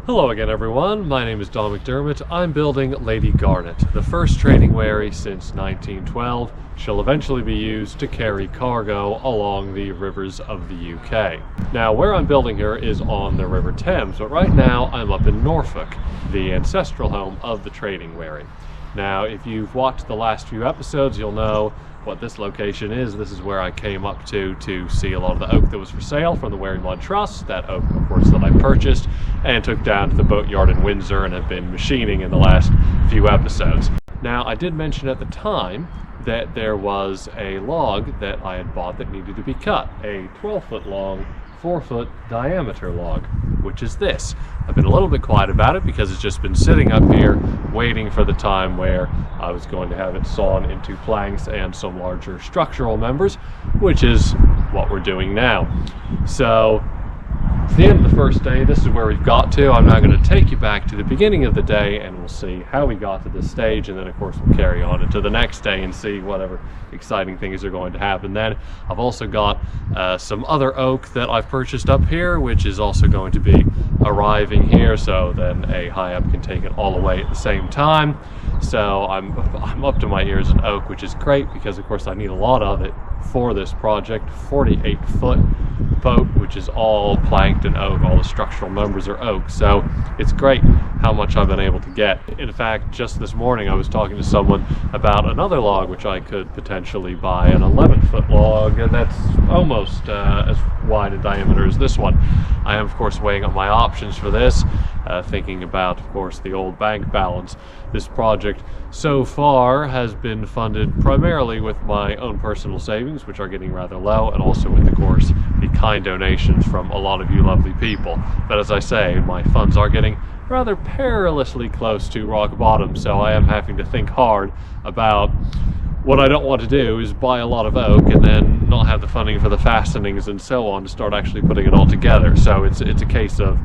Hello again everyone, my name is Don McDermott. I'm building Lady Garnet, the first trading wherry since 1912. She'll eventually be used to carry cargo along the rivers of the UK. Now where I'm building her is on the River Thames, but right now I'm up in Norfolk, the ancestral home of the trading wherry. Now if you've watched the last few episodes, you'll know what this location is. This is where I came up to see a lot of the oak that was for sale from the Wherry Mud Trust, that oak of course that I purchased and took down to the boatyard in Windsor and have been machining in the last few episodes. Now I did mention at the time that there was a log that I had bought that needed to be cut, a 12-foot long, 4-foot diameter log, which is this. I've been a little bit quiet about it because it's just been sitting up here waiting for the time where I was going to have it sawn into planks and some larger structural members, which is what we're doing now. So at the end of the first day, this is where we've got to. I'm now going to take you back to the beginning of the day and we'll see how we got to this stage, and then of course we'll carry on into the next day and see whatever exciting things are going to happen then. I've also got some other oak that I've purchased up here, which is also going to be arriving here, so then a high-up can take it all away at the same time. So I'm up to my ears in oak, which is great because of course I need a lot of it for this project. 48-foot boat, which is all planked and oak, all the structural members are oak, so it's great how much I've been able to get. In fact, just this morning I was talking to someone about another log which I could potentially buy, an 11-foot log, and that's almost as wide in diameter as this one. I am of course weighing up my options for this, thinking about of course the old bank balance. This project so far has been funded primarily with my own personal savings, which are getting rather low, and also with of course the kind donations from a lot of you lovely people. But as I say, my funds are getting rather perilously close to rock bottom, so I am having to think hard about what I don't want to do is buy a lot of oak and then not have the funding for the fastenings and so on to start actually putting it all together. So it's a case of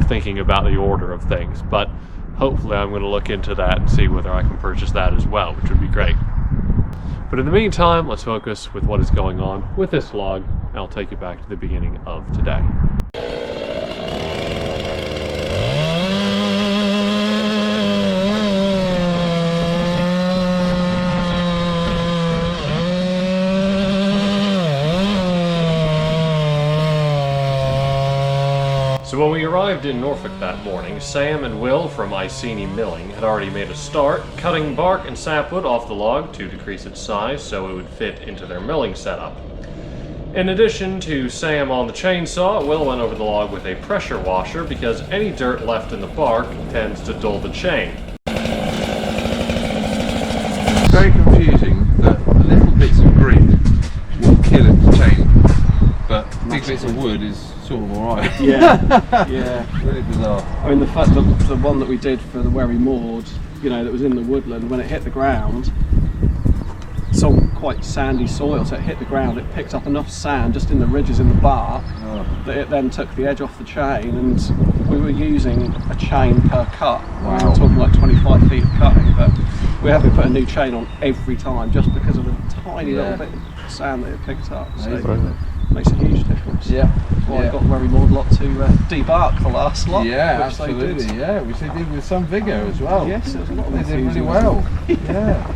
thinking about the order of things, but hopefully I'm going to look into that and see whether I can purchase that as well, which would be great. But in the meantime, let's focus with what is going on with this log, and I'll take you back to the beginning of today. So when we arrived in Norfolk that morning, Sam and Will from Iceni Milling had already made a start, cutting bark and sapwood off the log to decrease its size so it would fit into their milling setup. In addition to Sam on the chainsaw, Will went over the log with a pressure washer because any dirt left in the bark tends to dull the chain. It's very confusing that little bits of grit will kill a chain, but big bits of wood is sort of alright. Yeah, yeah. Really bizarre. I mean, the fact that the one that we did for the Wherry Moored, you know, that was in the woodland, when it hit the ground, it's all quite sandy soil, so it hit the ground, it picked up enough sand just in the ridges in the bark that it then took the edge off the chain, and we were using a chain per cut. Wow. We're talking like 25 feet of cutting, but we had to put a new chain on every time just because of the tiny little bit of sand that it picked up. So it makes a huge difference. Yeah. That's why I got Wherry Moored lot to debark the last lot. Yeah, which they absolutely. did. Yeah, which they did with some vigour as well. Yes, there was a lot of They did really enthusiasm. well. Yeah.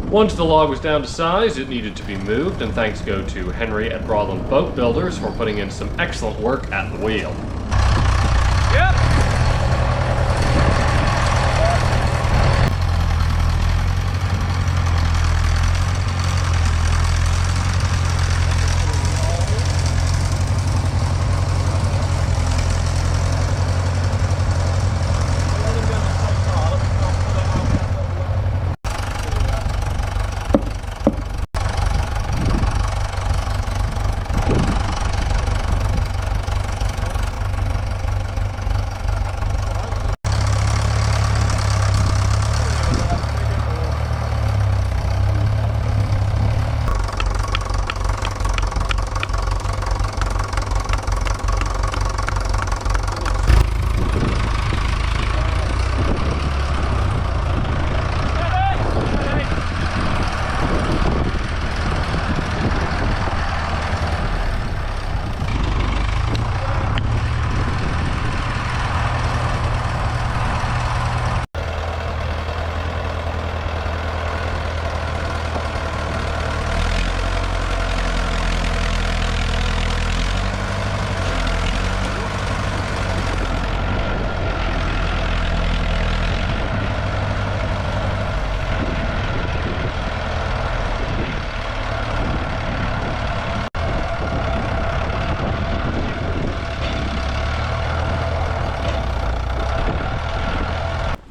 Once the log was down to size, it needed to be moved, and thanks go to Henry at Broadland Boat Builders for putting in some excellent work at the wheel. Yep.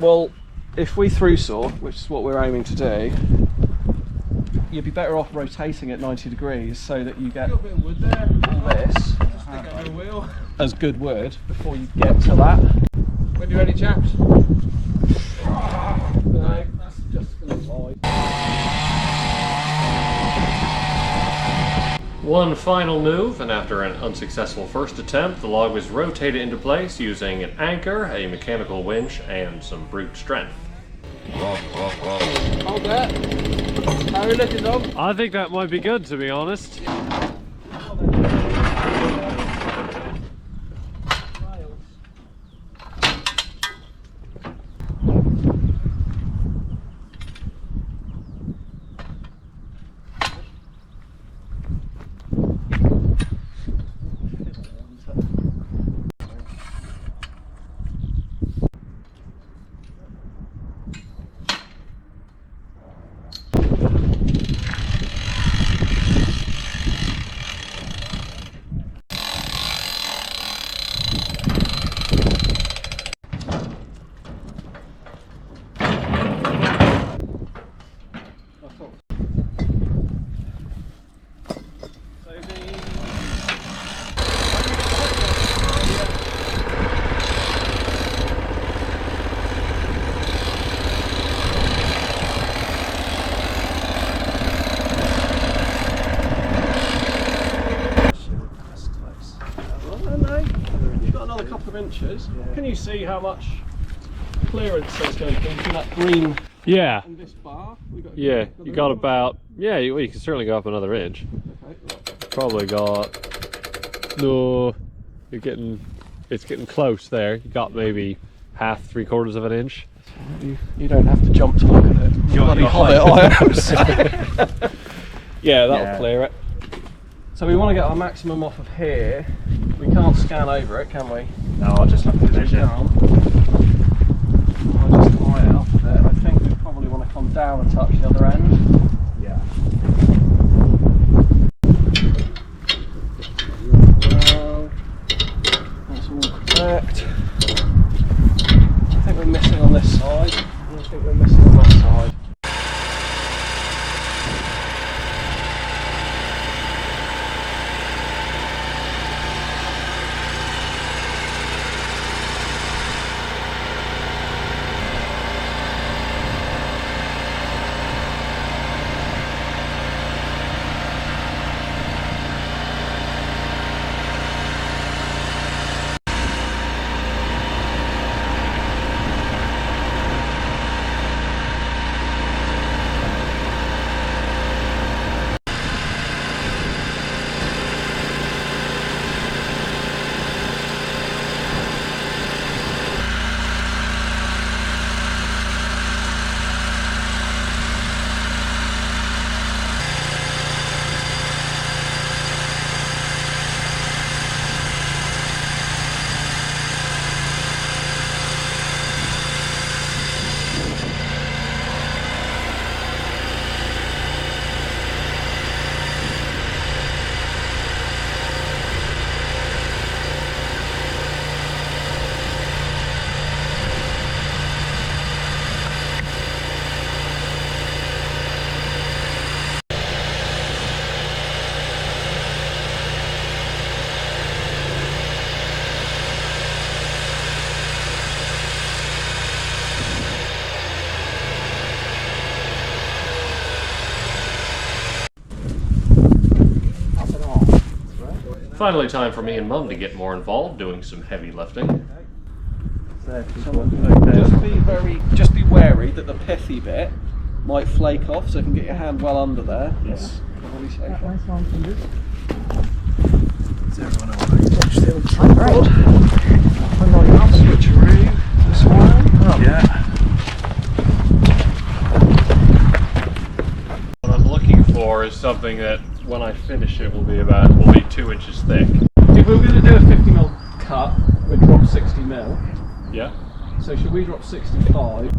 Well, if we through saw, which is what we're aiming to do, you'd be better off rotating at 90 degrees so that you get Got a bit of wood there. all this Stick it on the wheel. as good wood before you get to that. When you ready, chaps? No, that's just going to lie. One final move, and after an unsuccessful first attempt, the log was rotated into place using an anchor, a mechanical winch, and some brute strength. Hold that. How are you looking, dog? I think that might be good, to be honest. Inches. Yeah. Can you see how much clearance there's going to be from that green Yeah. and this bar? Yeah, you got about, yeah, you can certainly go up another inch. Okay. Probably got, no, it's getting close there. You got maybe half, 3/4 of an inch. You don't have to jump to look at it. You're Hobbit, I am. So. Yeah, that'll clear it. So we want to get our maximum off of here. We can't scan over it, can we? No, I'll just have to finish it. I'll just tie it up a bit. I think we probably want to come down and touch the other end. Yeah. Well, that's all correct. I think we're missing on this side. I think we're missing on that side. Finally time for me and Mum to get more involved, doing some heavy lifting. Just be wary that the pithy bit might flake off, so you can get your hand well under there. Yes. Probably safer. Is everyone alright? Watch the old tripod. Switcheroo this one. Yeah. What I'm looking for is something that, when I finish it, will be 2 inches thick. If we were going to do a 50mm cut, we'd drop 60mm. Yeah? So should we drop 65?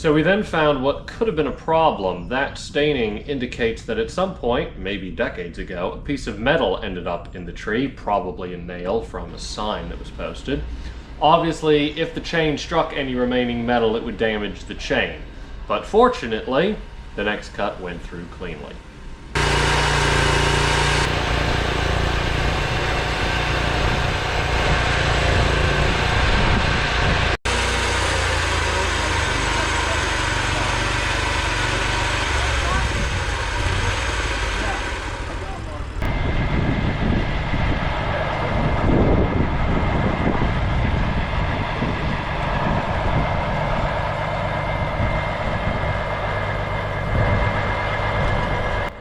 So we then found what could have been a problem. That staining indicates that at some point, maybe decades ago, a piece of metal ended up in the tree, probably a nail from a sign that was posted. Obviously, if the chain struck any remaining metal, it would damage the chain. But fortunately, the next cut went through cleanly.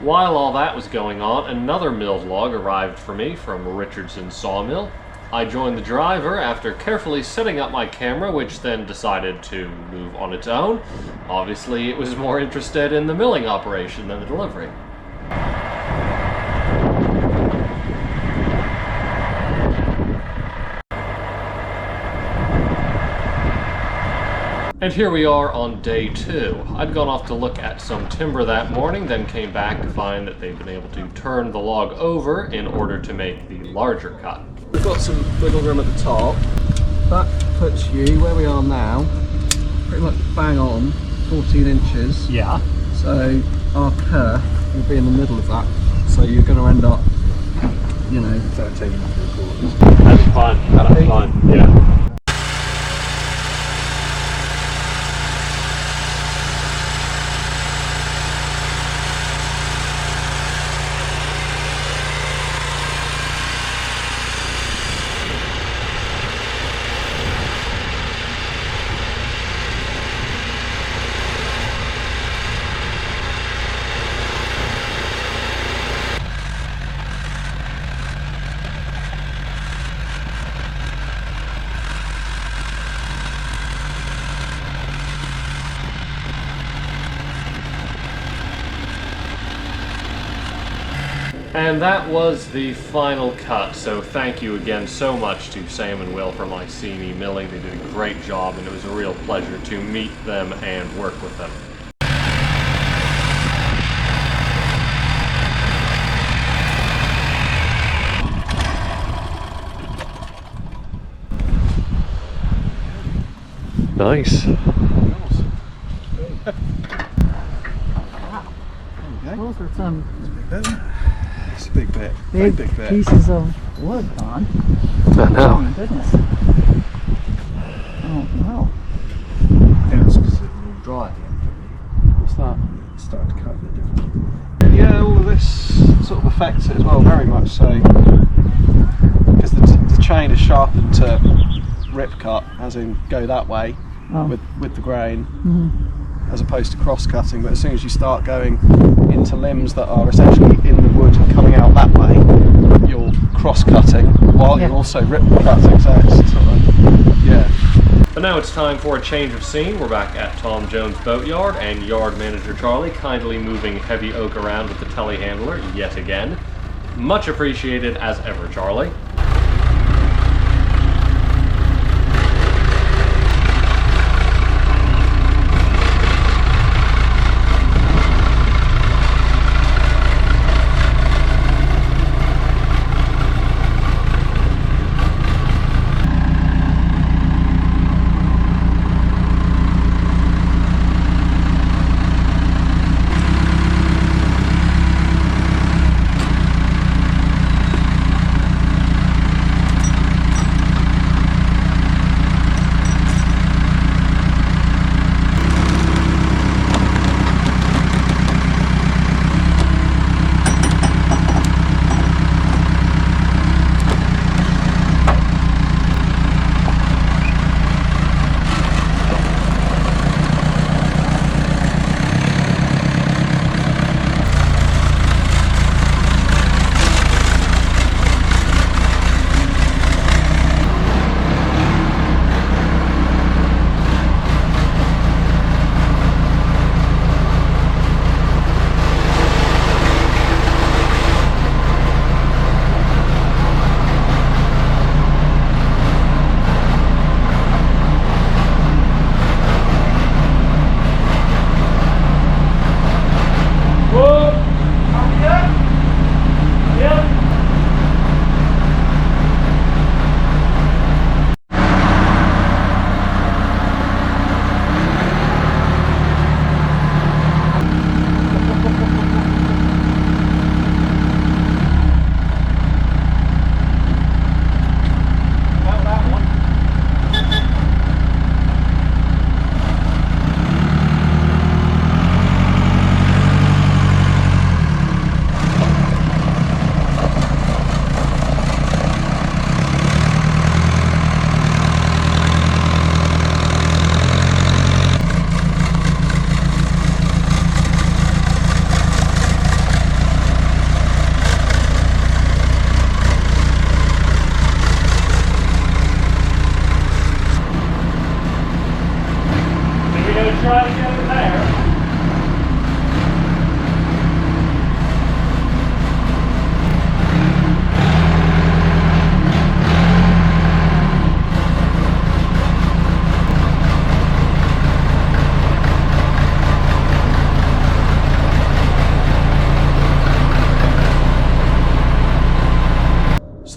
While all that was going on, another milled log arrived for me from Richardson's sawmill. I joined the driver after carefully setting up my camera, which then decided to move on its own. Obviously, it was more interested in the milling operation than the delivery. And here we are on day 2. I'd gone off to look at some timber that morning, then came back to find that they'd been able to turn the log over in order to make the larger cut. We've got some wiggle room at the top. That puts you where we are now, pretty much bang on, 14 inches. Yeah. So our kerf will be in the middle of that. So you're going to end up, 13 quarters. That's fine. That's fine. Yeah. And that was the final cut, so thank you again so much to Sam and Will from Iceni Milling. They did a great job, and it was a real pleasure to meet them and work with them. Nice. Those are some It's a big bit. big, Big bit. pieces of wood, Don. I Oh know. my goodness. Oh no. Yeah, it's because it will dry at the end. what's that? It's starting to cut a bit differently. Yeah, all of this sort of affects it as well, very much so. Because the chain is sharpened to rip cut, as in go that way Oh. with the grain, Mhm. as opposed to cross cutting. But as soon as you start going into limbs that are essentially in the wood and coming out that way, you're cross cutting while Yeah. you're also rip cutting. So it's sort of, yeah. But now it's time for a change of scene. We're back at Tom Jones Boatyard, and yard manager Charlie kindly moving heavy oak around with the telehandler yet again. Much appreciated as ever, Charlie.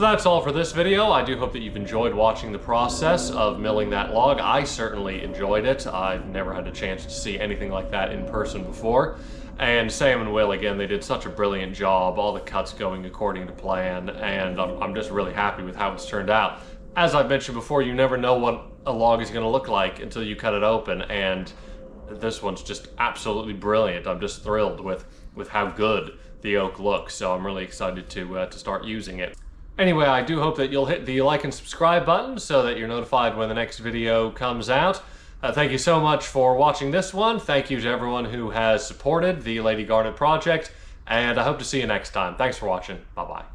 that's all for this video. I do hope that you've enjoyed watching the process of milling that log. I certainly enjoyed it. I've never had a chance to see anything like that in person before. And Sam and Will, again, they did such a brilliant job, all the cuts going according to plan, and I'm just really happy with how it's turned out. As I've mentioned before, you never know what a log is going to look like until you cut it open, and this one's just absolutely brilliant. I'm just thrilled with how good the oak looks, so I'm really excited to start using it. Anyway, I do hope that you'll hit the like and subscribe button so that you're notified when the next video comes out. Thank you so much for watching this one. Thank you to everyone who has supported the Lady Garnet project, and I hope to see you next time. Thanks for watching. Bye-bye.